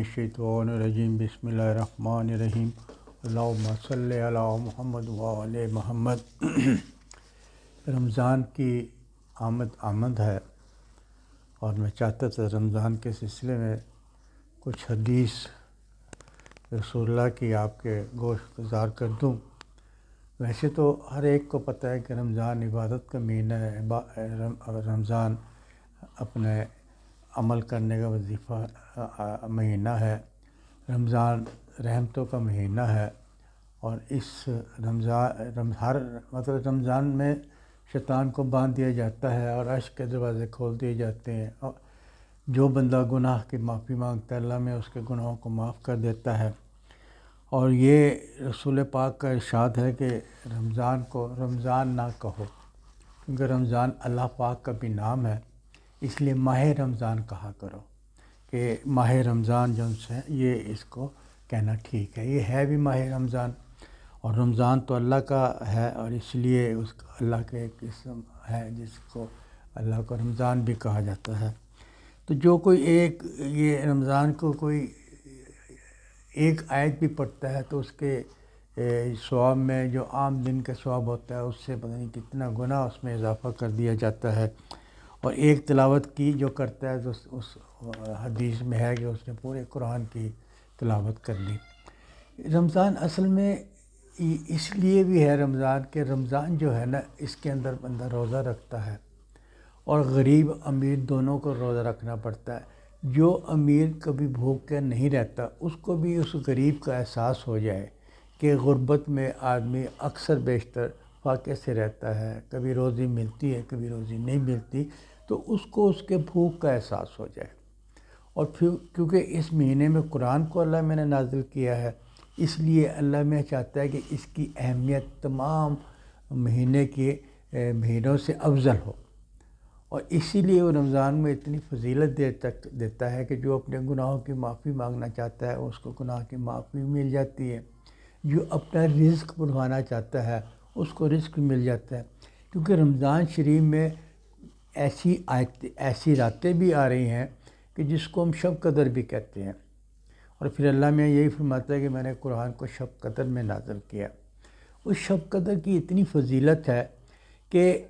الشیطان الرجیم بسم اللہ الرحمن الرحیم اللہم صلی علی محمد وآل محمد۔ رمضان کی آمد ہے اور میں چاہتا تھا رمضان کے سلسلے میں کچھ حدیث رسول اللہ کی آپ کے گوش گزار کر دوں۔ ویسے تو ہر ایک کو پتہ ہے کہ رمضان عبادت کا مہینہ ہے، رمضان اپنے عمل کرنے کا وظیفہ مہینہ ہے، رمضان رحمتوں کا مہینہ ہے، اور اس رمضان میں شیطان کو باندھ دیا جاتا ہے اور عرش کے دروازے کھول دیے جاتے ہیں، اور جو بندہ گناہ کی معافی مانگتا ہے اللہ میں اس کے گناہوں کو معاف کر دیتا ہے۔ اور یہ رسول پاک کا ارشاد ہے کہ رمضان کو رمضان نہ کہو، کیونکہ رمضان اللہ پاک کا بھی نام ہے، اس لیے ماہ رمضان کہا کرو کہ ماہ رمضان جو ہے یہ اس کو کہنا ٹھیک ہے۔ یہ ہے بھی ماہ رمضان، اور رمضان تو اللہ کا ہے اور اس لیے اس کا اللہ کا ایک اسم ہے جس کو اللہ کو رمضان بھی کہا جاتا ہے۔ تو جو کوئی ایک یہ رمضان کو کوئی ایک آیت بھی پڑھتا ہے تو اس کے ثواب میں جو عام دن کا ثواب ہوتا ہے اس سے پتہ نہیں کتنا گنا اس میں اضافہ کر دیا جاتا ہے، اور ایک تلاوت کی جو کرتا ہے تو اس حدیث میں ہے کہ اس نے پورے قرآن کی تلاوت کر لی۔ رمضان اصل میں اس لیے بھی ہے رمضان کہ رمضان جو ہے نا اس کے اندر بندہ روزہ رکھتا ہے، اور غریب امیر دونوں کو روزہ رکھنا پڑتا ہے۔ جو امیر کبھی بھوک کے نہیں رہتا اس کو بھی اس غریب کا احساس ہو جائے کہ غربت میں آدمی اکثر بیشتر فاقے سے رہتا ہے، کبھی روزی ملتی ہے کبھی روزی نہیں ملتی، تو اس کو اس کے بھوک کا احساس ہو جائے۔ اور پھر کیونکہ اس مہینے میں قرآن کو اللہ میں نے نازل کیا ہے، اس لیے اللہ میں چاہتا ہے کہ اس کی اہمیت تمام مہینے کے مہینوں سے افضل ہو، اور اسی لیے وہ رمضان میں اتنی فضیلت دیتا ہے کہ جو اپنے گناہوں کی معافی مانگنا چاہتا ہے اس کو گناہ کی معافی مل جاتی ہے، جو اپنا رزق بڑھوانا چاہتا ہے اس کو رزق مل جاتا ہے، کیونکہ رمضان شریف میں ایسی راتیں بھی آ رہی ہیں کہ جس کو ہم شب قدر بھی کہتے ہیں، اور پھر اللہ میں یہی فرماتا ہے کہ میں نے قرآن کو شب قدر میں نازل کیا۔ اس شب قدر کی اتنی فضیلت ہے کہ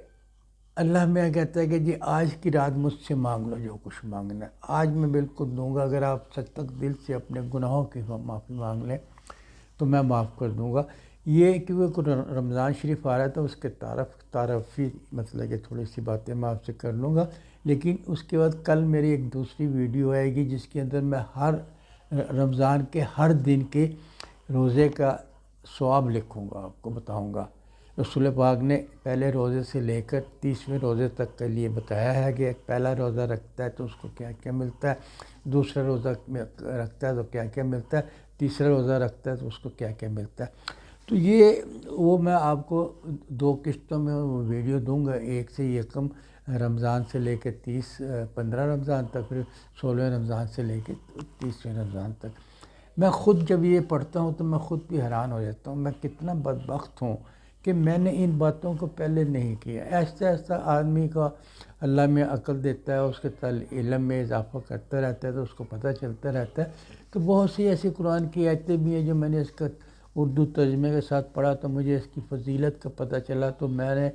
اللہ میں کہتا ہے کہ جی آج کی رات مجھ سے مانگ لو جو کچھ مانگنا ہے، آج میں بالکل دوں گا، اگر آپ سچ تک دل سے اپنے گناہوں کی معافی مانگ لیں تو میں معاف کر دوں گا۔ یہ کیونکہ رمضان شریف آ رہا تھا اس کے تعارفی مطلب کہ تھوڑی سی باتیں میں آپ سے کر لوں گا، لیکن اس کے بعد کل میری ایک دوسری ویڈیو آئے گی جس کے اندر میں ہر رمضان کے ہر دن کے روزے کا ثواب لکھوں گا، آپ کو بتاؤں گا۔ رسول پاک نے پہلے روزے سے لے کر 30ویں روزے تک کے لیے بتایا ہے کہ ایک پہلا روزہ رکھتا ہے تو اس کو کیا کیا ملتا ہے، دوسرا روزہ رکھتا ہے تو کیا کیا ملتا ہے، تیسرا روزہ رکھتا ہے تو اس کو کیا کیا ملتا ہے۔ تو وہ میں آپ کو 2 قسطوں میں وہ ویڈیو دوں گا، ایک سے یکم رمضان سے لے کے 15 رمضان تک، پھر 16 رمضان سے لے کے 30ویں رمضان تک۔ میں خود جب یہ پڑھتا ہوں تو میں خود بھی حیران ہو جاتا ہوں، میں کتنا بدبخت ہوں کہ میں نے ان باتوں کو پہلے نہیں کیا۔ ایسا ایسا آدمی کا اللہ میں عقل دیتا ہے، اس کے علم میں اضافہ کرتا رہتا ہے تو اس کو پتہ چلتا رہتا ہے کہ بہت سی ایسی قرآن کی آیتیں بھی ہیں جو میں نے اس کا اردو ترجمے کے ساتھ پڑھا تو مجھے اس کی فضیلت کا پتہ چلا، تو میں نے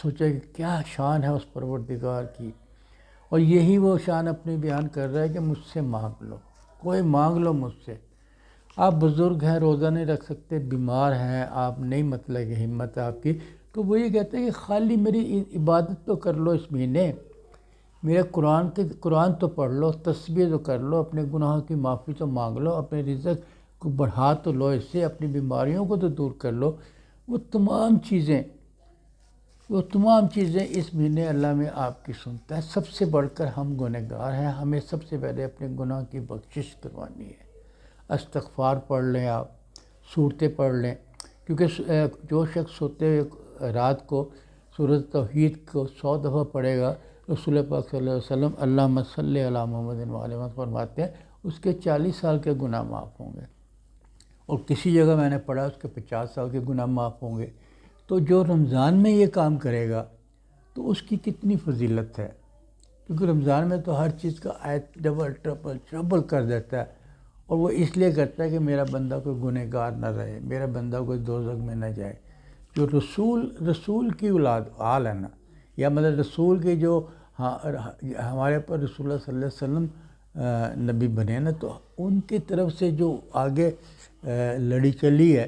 سوچا کہ کیا شان ہے اس پروردگار کی، اور یہی وہ شان اپنی بیان کر رہا ہے کہ مجھ سے مانگ لو، کوئی مانگ لو مجھ سے۔ آپ بزرگ ہیں، روزہ نہیں رکھ سکتے، بیمار ہیں آپ، نہیں مطلب کہ ہمت ہے آپ کی، تو وہ یہ کہتے ہیں کہ خالی میری عبادت تو کر لو اس مہینے، میرے قرآن تو پڑھ لو، تسبیح تو کر لو، اپنے گناہوں کی معافی تو مانگ لو، اپنے رزق کو بڑھا تو لو، اس سے اپنی بیماریوں کو تو دور کر لو۔ وہ تمام چیزیں اس مہینے اللہ میں آپ کی سنتا ہے۔ سب سے بڑھ کر ہم گنہگار ہیں، ہمیں سب سے پہلے اپنے گناہ کی بخشش کروانی ہے۔ استغفار پڑھ لیں، آپ صورتیں پڑھ لیں، کیونکہ جو شخص سوتے ہوئے رات کو سورۃ توحید کو 100 دفعہ پڑھے گا، رسول پاک صلی اللہ علیہ وسلم اللہم صلی علی محمد وعلی محمد فرماتے ہیں اس کے 40 سال کے گناہ معاف ہوں گے، اور کسی جگہ میں نے پڑھا اس کے 50 سال کے گناہ معاف ہوں گے۔ تو جو رمضان میں یہ کام کرے گا تو اس کی کتنی فضیلت ہے، کیونکہ رمضان میں تو ہر چیز کا آیت ڈبل ٹربل کر دیتا ہے، اور وہ اس لیے کرتا ہے کہ میرا بندہ کوئی گنہگار نہ رہے، میرا بندہ کوئی دوزخ میں نہ جائے۔ جو رسول کی اولاد آل ہے نا، یا مطلب رسول کے جو ہمارے پر رسول اللہ صلی اللہ علیہ وسلم نبی بنے نا، تو ان کی طرف سے جو آگے لڑی چلی ہے،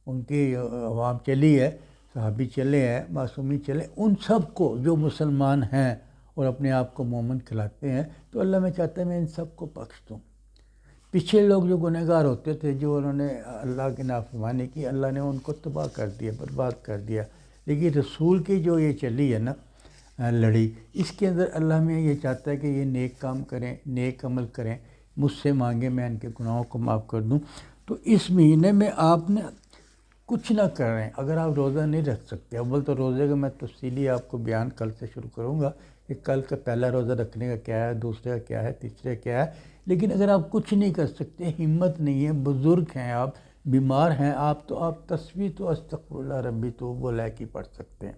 ان کی عوام چلی ہے، صحابی چلے ہیں، معصومی چلے، ان سب کو جو مسلمان ہیں اور اپنے آپ کو مومن کہلاتے ہیں، تو اللہ میں چاہتا ہے میں ان سب کو بخش دوں۔ پچھلے لوگ جو گنہگار ہوتے تھے، جو انہوں نے اللہ کی نافرمانی کی، اللہ نے ان کو تباہ کر دیا، برباد کر دیا۔ لیکن رسول کی جو یہ چلی ہے نا لڑی، اس کے اندر اللہ میں یہ چاہتا ہے کہ یہ نیک کام کریں، نیک عمل کریں، مجھ سے مانگیں، میں ان کے گناہوں کو معاف کر دوں۔ تو اس مہینے میں آپ نے کچھ نہ کر رہے ہیں۔ اگر آپ روزہ نہیں رکھ سکتے، اول تو روزے کا میں تفصیلی آپ کو بیان کل سے شروع کروں گا کہ کل کا پہلا روزہ رکھنے کا کیا ہے، دوسرے کا کیا ہے، تیسرے کا کیا ہے۔ لیکن اگر آپ کچھ نہیں کر سکتے، ہمت نہیں ہے، بزرگ ہیں آپ، بیمار ہیں آپ، تو آپ تسبیح تو استغفر اللہ ربی توب الیہ پڑھ سکتے ہیں۔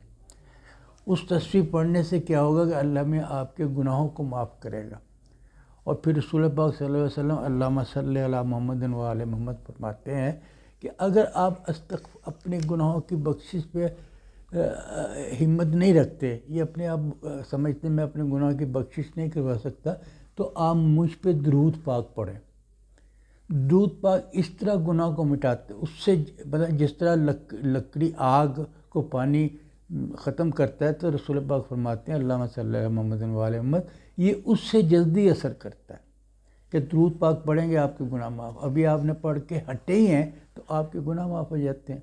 اس تسبیح پڑھنے سے کیا ہوگا کہ اللہ میں آپ کے گناہوں کو معاف کرے گا۔ اور پھر رسول پاک صلی اللہ علیہ وسلم اللہم صلی علی محمد و آل محمد فرماتے ہیں کہ اگر آپ اپنے گناہوں کی بخشش پہ ہمت نہیں رکھتے، یہ اپنے آپ سمجھتے میں اپنے گناہ کی بخشش نہیں کروا سکتا، تو آپ مجھ پہ درود پاک پڑھیں۔ درود پاک اس طرح گناہ کو مٹاتے، اس سے جس طرح لکڑی آگ کو پانی ختم کرتا ہے، تو رسول پاک فرماتے ہیں اللہم صلی علی محمد و آل محمد، یہ اس سے جلدی اثر کرتا ہے کہ درود پاک پڑھیں گے آپ کے گناہ معاف۔ ابھی آپ نے پڑھ کے ہٹے ہی ہیں تو آپ کے گناہ معاف ہو جاتے ہیں۔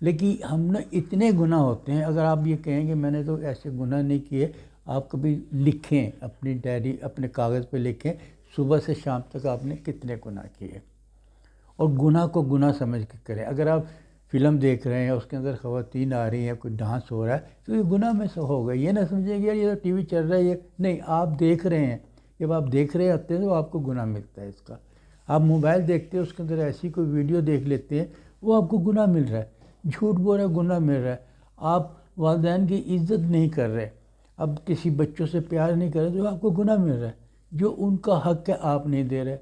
لیکن ہم نے اتنے گناہ ہوتے ہیں، اگر آپ یہ کہیں کہ میں نے تو ایسے گناہ نہیں کیے، آپ کبھی لکھیں، اپنی ڈائری اپنے کاغذ پہ لکھیں صبح سے شام تک آپ نے کتنے گناہ کیے، اور گناہ کو گناہ سمجھ کے کریں۔ اگر آپ فلم دیکھ رہے ہیں، اس کے اندر خواتین آ رہی ہیں، کوئی ڈانس ہو رہا ہے، تو یہ گناہ میں سے ہوگا۔ یہ نہ سمجھیں کہ یار یہ تو ٹی وی چل رہا ہے، یہ نہیں، آپ دیکھ رہے ہیں۔ جب آپ دیکھ رہے ہوتے ہیں تو آپ کو گناہ ملتا ہے اس کا۔ آپ موبائل دیکھتے ہیں، اس کے اندر ایسی کوئی ویڈیو دیکھ لیتے ہیں، وہ آپ کو گناہ مل رہا ہے۔ جھوٹ بول رہا ہے، گناہ مل رہا ہے۔ آپ والدین کی عزت نہیں کر رہے، اب کسی بچوں سے پیار نہیں کر رہے، تو آپ کو گناہ مل رہا ہے۔ جو ان کا حق ہے آپ نہیں دے رہے،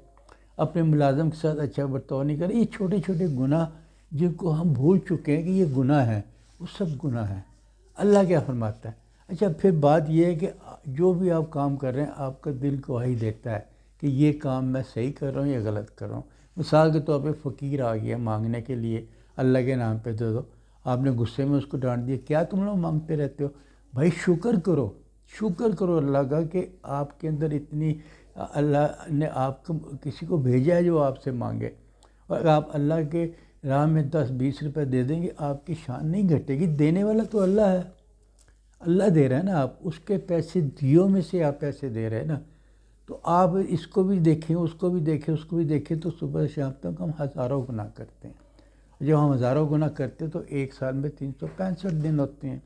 اپنے ملازم کے ساتھ اچھا برتاؤ نہیں کر رہے۔ یہ چھوٹے چھوٹے گناہ جن کو ہم بھول چکے ہیں کہ یہ گناہ ہیں، وہ سب گناہ ہیں۔ اللہ کیا فرماتا ہے؟ اچھا، پھر بات یہ ہے کہ جو بھی آپ کام کر رہے ہیں، آپ کا دل گواہی دیتا ہے کہ یہ کام میں صحیح کر رہا ہوں یا غلط کر رہا ہوں۔ مثال کے طور پہ فقیر آ گیا مانگنے کے لیے، اللہ کے نام پہ دے دو، آپ نے غصے میں اس کو ڈانٹ دیا، کیا تم لوگ مانگتے رہتے ہو؟ بھائی شکر کرو، شکر کرو اللہ کا کہ آپ کے اندر اتنی، اللہ نے آپ کو کسی کو بھیجا ہے جو آپ سے مانگے۔ اور اگر آپ اللہ کے راہ میں 10-20 روپے دے دیں گے، آپ کی شان نہیں گھٹے گی۔ دینے والا تو اللہ ہے، اللہ دے رہا ہے نا، آپ اس کے پیسے دیو میں سے آپ پیسے دے رہے ہیں نا۔ تو آپ اس کو بھی دیکھیں، اس کو بھی دیکھیں، اس کو بھی دیکھیں، تو صبح شام تک ہم ہزاروں گناہ کرتے ہیں۔ جب ہم ہزاروں گناہ کرتے ہیں تو ایک سال میں 365 دن ہوتے ہیں،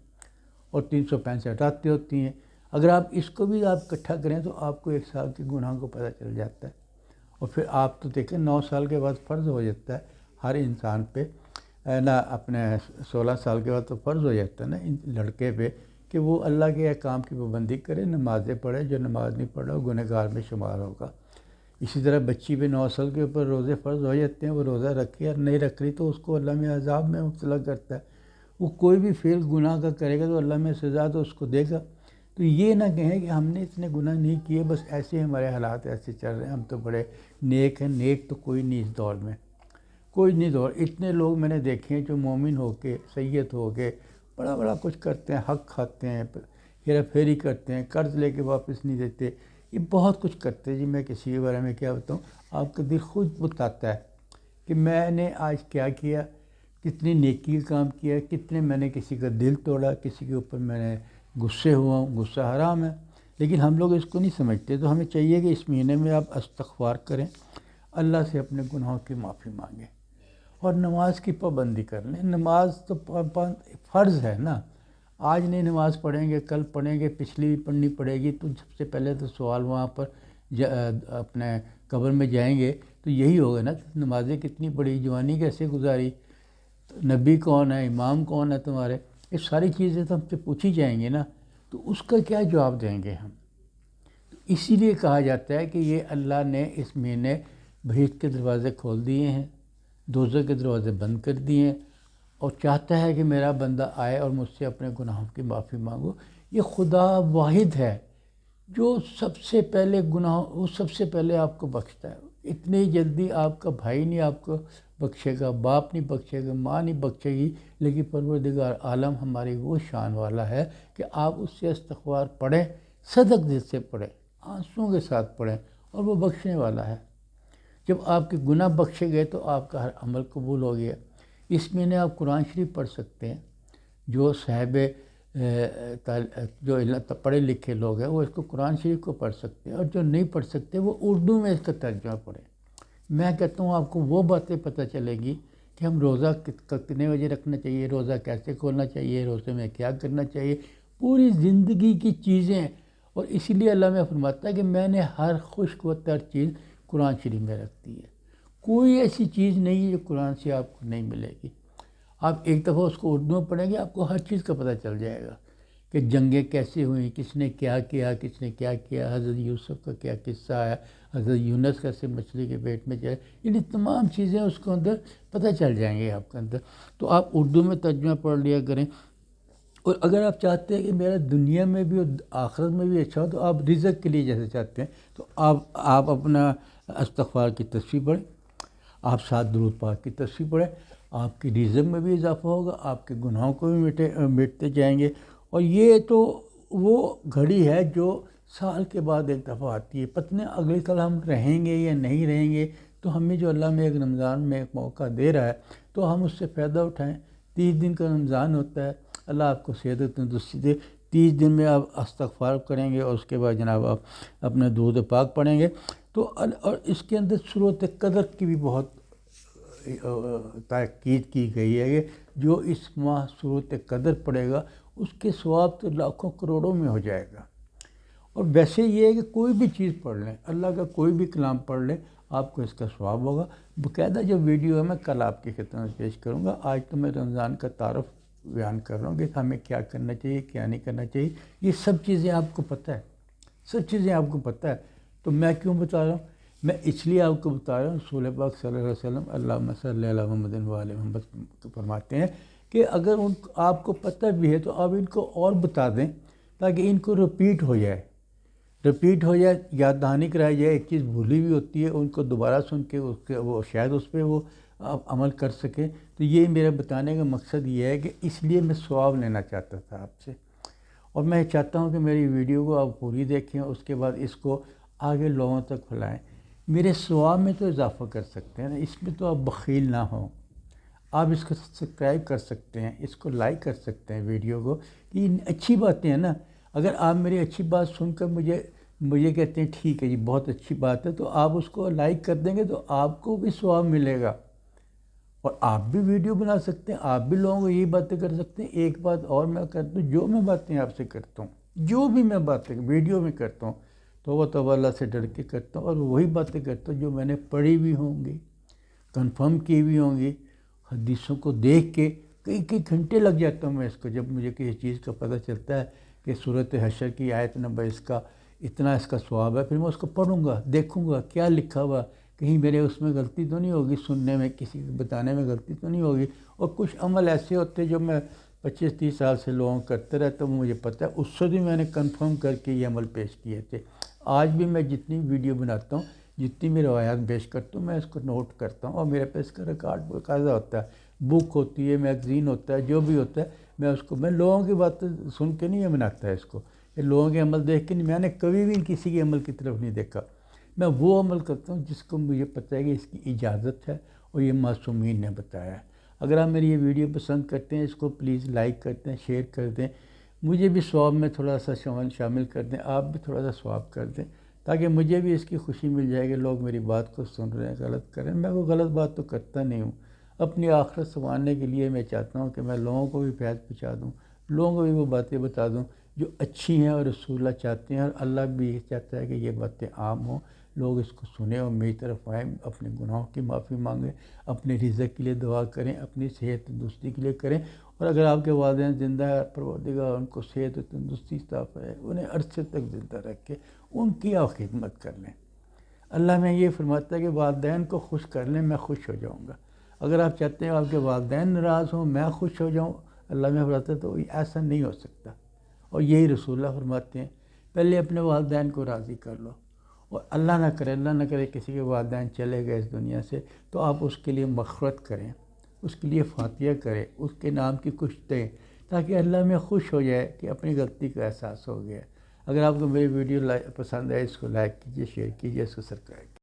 اور 365 راتیں ہوتی ہیں۔ اگر آپ اس کو بھی آپ اکٹھا کریں تو آپ کو ایک سال کے گناہ کو پتہ چل جاتا ہے۔ اور پھر آپ تو دیکھیں 9 سال کے بعد فرض ہو جاتا ہے ہر انسان پہ نا، اپنے 16 سال کے بعد تو فرض ہو جاتا ہے نا لڑکے پہ کہ وہ اللہ کے احکام کی پابندی کرے، نمازیں پڑھے۔ جو نماز نہیں پڑھا وہ گنہگار میں شمار ہوگا۔ اسی طرح بچی پہ 9 سال کے اوپر روزے فرض ہو جاتے ہیں، وہ روزہ رکھے اور نہیں رکھ رہی تو اس کو اللہ میں عذاب میں مبتلا کرتا ہے۔ وہ کوئی بھی فعل گناہ کا کرے گا تو اللہ میں سزا تو اس کو دے گا۔ تو یہ نہ کہیں کہ ہم نے اتنے گناہ نہیں کیے، بس ایسے ہمارے حالات ایسے چل رہے ہیں، ہم تو بڑے نیک ہیں۔ نیک تو کوئی نہیں اس دور میں، کوئی نہیں دور۔ اتنے لوگ میں نے دیکھے ہیں جو مومن ہو کے، سید ہو کے بڑا بڑا کچھ کرتے ہیں، حق کھاتے ہیں، ہیرا پھیری کرتے ہیں، قرض لے کے واپس نہیں دیتے، یہ بہت کچھ کرتے ہیں۔ جی میں کسی کے بارے میں کیا بتاؤں، آپ کا دل خود بتاتا ہے کہ میں نے آج کیا کیا، کتنی نیکی کا کام کیا، کتنے میں نے کسی کا دل توڑا، کسی کے اوپر میں نے غصے ہوا ہوں۔ غصہ حرام ہے، لیکن ہم لوگ اس کو نہیں سمجھتے۔ تو ہمیں چاہیے کہ اس مہینے میں آپ استغفار کریں، اللہ سے اپنے گناہوں کی معافی مانگیں، اور نماز کی پابندی کر لیں۔ نماز تو فرض ہے نا، آج نہیں نماز پڑھیں گے، کل پڑھیں گے، پچھلی بھی پڑھنی پڑے گی۔ تو سب سے پہلے تو سوال وہاں پر اپنے قبر میں جائیں گے تو یہی ہوگا نا، نمازیں کتنی پڑھی، جوانی کیسے گزاری، نبی کون ہے، امام کون ہے تمہارے، یہ ساری چیزیں تو ہم سے پوچھی جائیں گی نا۔ تو اس کا کیا جواب دیں گے ہم؟ تو اسی لیے کہا جاتا ہے کہ یہ اللہ نے اس مہینے بہشت کے دروازے کھول دیے ہیں، دوزخ کے دروازے بند کر دیے ہیں، اور چاہتا ہے کہ میرا بندہ آئے اور مجھ سے اپنے گناہوں کی معافی مانگو۔ یہ خدا واحد ہے جو سب سے پہلے وہ سب سے پہلے آپ کو بخشتا ہے۔ اتنی جلدی آپ کا بھائی نہیں آپ کو بخشے گا، باپ نہیں بخشے گا، ماں نہیں بخشے گی، لیکن پروردگار عالم ہماری وہ شان والا ہے کہ آپ اس سے استغفار پڑھیں، صدق دل سے پڑھیں، آنسوؤں کے ساتھ پڑھیں، اور وہ بخشنے والا ہے۔ جب آپ کے گناہ بخشے گئے تو آپ کا ہر عمل قبول ہو گیا۔ اس مہینے آپ قرآن شریف پڑھ سکتے ہیں۔ جو صاحب جو پڑھے لکھے لوگ ہیں وہ اس کو قرآن شریف کو پڑھ سکتے ہیں، اور جو نہیں پڑھ سکتے وہ اردو میں اس کا ترجمہ پڑھیں۔ میں کہتا ہوں آپ کو وہ باتیں پتہ چلے گی کہ ہم روزہ کتنے بجے رکھنا چاہیے، روزہ کیسے کھولنا چاہیے، روزے میں کیا کرنا چاہیے، پوری زندگی کی چیزیں۔ اور اسی لیے اللہ میں فرماتا ہے کہ میں نے ہر خشک و تر چیز قرآن شریف میں رکھ دی ہے۔ کوئی ایسی چیز نہیں ہے جو قرآن سے آپ کو نہیں ملے گی۔ آپ ایک دفعہ اس کو اردو میں پڑھیں گے، آپ کو ہر چیز کا پتہ چل جائے گا کہ جنگیں کیسے ہوئیں، کس نے کیا کیا، کس نے کیا کیا، حضرت یوسف کا کیا قصہ ہے، حضرت یونس کیسے مچھلی کے پیٹ میں چلے، یعنی تمام چیزیں اس کے اندر پتہ چل جائیں گے آپ کے اندر۔ تو آپ اردو میں ترجمہ پڑھ لیا کریں۔ اور اگر آپ چاہتے ہیں کہ میرا دنیا میں بھی اور آخرت میں بھی اچھا ہو، تو آپ رزق کے لیے جیسے چاہتے ہیں تو آپ اپنا استغفار کی تسبیح پڑھیں، آپ 7 درود پاک کی تسبیح پڑھیں، آپ کی رزق میں بھی اضافہ ہوگا، آپ کے گناہوں کو بھی مٹتے جائیں گے۔ اور یہ تو وہ گھڑی ہے جو سال کے بعد ایک دفعہ آتی ہے، پتہ نہیں اگلے کل ہم رہیں گے یا نہیں رہیں گے، تو ہمیں جو اللہ میں ایک رمضان میں ایک موقع دے رہا ہے تو ہم اس سے فائدہ اٹھائیں۔ 30 دن کا رمضان ہوتا ہے، اللہ آپ کو صحت و تندرستی دے۔ 30 دن میں آپ استغفار کریں گے اور اس کے بعد جناب آپ اپنا درود پاک پڑھیں گے تو اور اس کے اندر سورۃ قدر کی بھی بہت تاکید کی گئی ہے کہ جو اس ماہ سورۃ قدر پڑھے گا اس کے ثواب تو لاکھوں کروڑوں میں ہو جائے گا۔ اور ویسے یہ ہے کہ کوئی بھی چیز پڑھ لیں، اللہ کا کوئی بھی کلام پڑھ لیں، آپ کو اس کا ثواب ہوگا۔ باقاعدہ جو ویڈیو ہے میں کل آپ کی خدمت میں پیش کروں گا۔ آج تو میں رمضان کا تعارف بیان کر رہا ہوں کہ ہمیں کیا کرنا چاہیے، کیا نہیں کرنا چاہیے، یہ سب چیزیں آپ کو پتہ ہے، سب چیزیں آپ کو پتہ ہے۔ تو میں کیوں بتا رہا ہوں؟ میں اس لیے آپ کو بتا رہا ہوں، رسول پاک صلی اللہ علیہ وسلم اللہم صلی علی محمد و علی محمد فرماتے ہیں کہ اگر آپ کو پتہ بھی ہے تو آپ ان کو اور بتا دیں تاکہ ان کو رپیٹ ہو جائے، یاد دہانی کرائی جائے۔ ایک چیز بھولی بھی ہوتی ہے، ان کو دوبارہ سن کے وہ شاید اس پہ وہ عمل کر سکیں۔ تو یہ میرا بتانے کا مقصد یہ ہے کہ اس لیے میں ثواب لینا چاہتا تھا آپ سے، اور میں چاہتا ہوں کہ میری ویڈیو کو آپ پوری دیکھیں، اس کے بعد اس کو آگے لوگوں تک پھیلائیں۔ میرے ثواب میں تو اضافہ کر سکتے ہیں نا، اس میں تو آپ بخیل نہ ہوں۔ آپ اس کو سبسکرائب کر سکتے ہیں، اس کو لائک کر سکتے ہیں ویڈیو کو، یہ اچھی باتیں ہیں نا۔ اگر آپ میری اچھی بات سن کر مجھے کہتے ہیں ٹھیک ہے جی بہت اچھی بات ہے، تو آپ اس کو لائک کر دیں گے تو آپ کو بھی ثواب ملے گا، اور آپ بھی ویڈیو بنا سکتے ہیں، آپ بھی لوگوں کو یہی باتیں کر سکتے ہیں۔ ایک بات اور میں کرتا ہوں، جو میں باتیں آپ سے کرتا ہوں، جو بھی میں باتیں ویڈیو میں کرتا ہوں، توبہ اللہ سے ڈر کے کرتا ہوں، اور وہی باتیں کرتا ہوں جو میں نے پڑھی بھی ہوں گی، کنفرم کی بھی ہوں گی، حدیثوں کو دیکھ کے کئی گھنٹے لگ جاتا ہوں میں اس کو، جب مجھے کسی چیز کا پتہ چلتا ہے کہ سورۃ حشر کی آیت نمبر اس کا ثواب ہے، پھر میں اس کو پڑھوں گا، دیکھوں گا کیا لکھا ہوا، کہیں میرے اس میں غلطی تو نہیں ہوگی، سننے میں کسی کو بتانے میں غلطی تو نہیں ہوگی۔ اور کچھ عمل ایسے ہوتے جو میں 25-30 سال سے لوگوں کرتے رہتا ہوں، مجھے پتہ ہے، اس سے بھی میں نے کنفرم کر کے یہ عمل پیش کیے تھے۔ آج بھی میں جتنی ویڈیو بناتا ہوں، جتنی بھی روایات پیش کرتا ہوں، میں اس کو نوٹ کرتا ہوں، اور میرے پہ اس کا ریکارڈ باقاعدہ ہوتا ہے، بک ہوتی ہے، میگزین ہوتا ہے، جو بھی ہوتا ہے، میں لوگوں کی باتیں سن کے نہیں بناتا ہے اس کو، یہ لوگوں کے عمل دیکھ کے نہیں، میں نے کبھی بھی کسی کے عمل کی طرف نہیں دیکھا۔ میں وہ عمل کرتا ہوں جس کو مجھے پتہ ہے کہ اس کی اجازت ہے اور یہ معصومین نے بتایا ہے۔ اگر آپ میری یہ ویڈیو پسند کرتے ہیں، اس کو پلیز لائک کر دیں، شیئر کر دیں، مجھے بھی ثواب میں تھوڑا سا شامل کر دیں، آپ بھی تھوڑا سا ثواب کر دیں، تاکہ مجھے بھی اس کی خوشی مل جائے کہ لوگ میری بات کو سن رہے ہیں، غلط کریں۔ میں کوئی غلط بات تو کرتا نہیں ہوں، اپنی آخرت سنوارنے کے لیے میں چاہتا ہوں کہ میں لوگوں کو بھی فیض پہنچا دوں، لوگوں کو بھی وہ باتیں بتا دوں جو اچھی ہیں اور رسول اللہ چاہتے ہیں، اور اللہ بھی یہ چاہتا ہے کہ یہ باتیں عام ہوں، لوگ اس کو سنیں اور میری طرف آئیں، اپنے گناہوں کی معافی مانگیں، اپنے رزق کے لیے دعا کریں، اپنی صحت تندرستی کے لیے کریں، اور اگر آپ کے والدین زندہ ہے، پروردگار ان کو صحت و تندرستی عطا فرمائے، انہیں عرصے تک زندہ رکھ کے ان کی آپ خدمت کر لیں۔ اللہ میں یہ فرماتا ہے کہ والدین کو خوش کر لیں میں خوش ہو جاؤں گا۔ اگر آپ چاہتے ہیں آپ کے والدین ناراض ہوں میں خوش ہو جاؤں، اللہ میں فرماتا ہے تو ایسا نہیں ہو سکتا۔ اور یہی رسول اللہ فرماتے ہیں پہلے اپنے والدین کو راضی کر لو، اور اللہ نہ کرے کسی کے والدین چلے گئے اس دنیا سے تو آپ اس کے لیے مغفرت کریں، اس کے لیے فاتحہ کریں، اس کے نام کی کچھ دیں، تاکہ اللہ میں خوش ہو جائے کہ اپنی غلطی کا احساس ہو گیا۔ اگر آپ کو میری ویڈیو پسند ہے اس کو لائک کیجیے، شیئر کیجیے، اس کو سبسکرائب کیجیے۔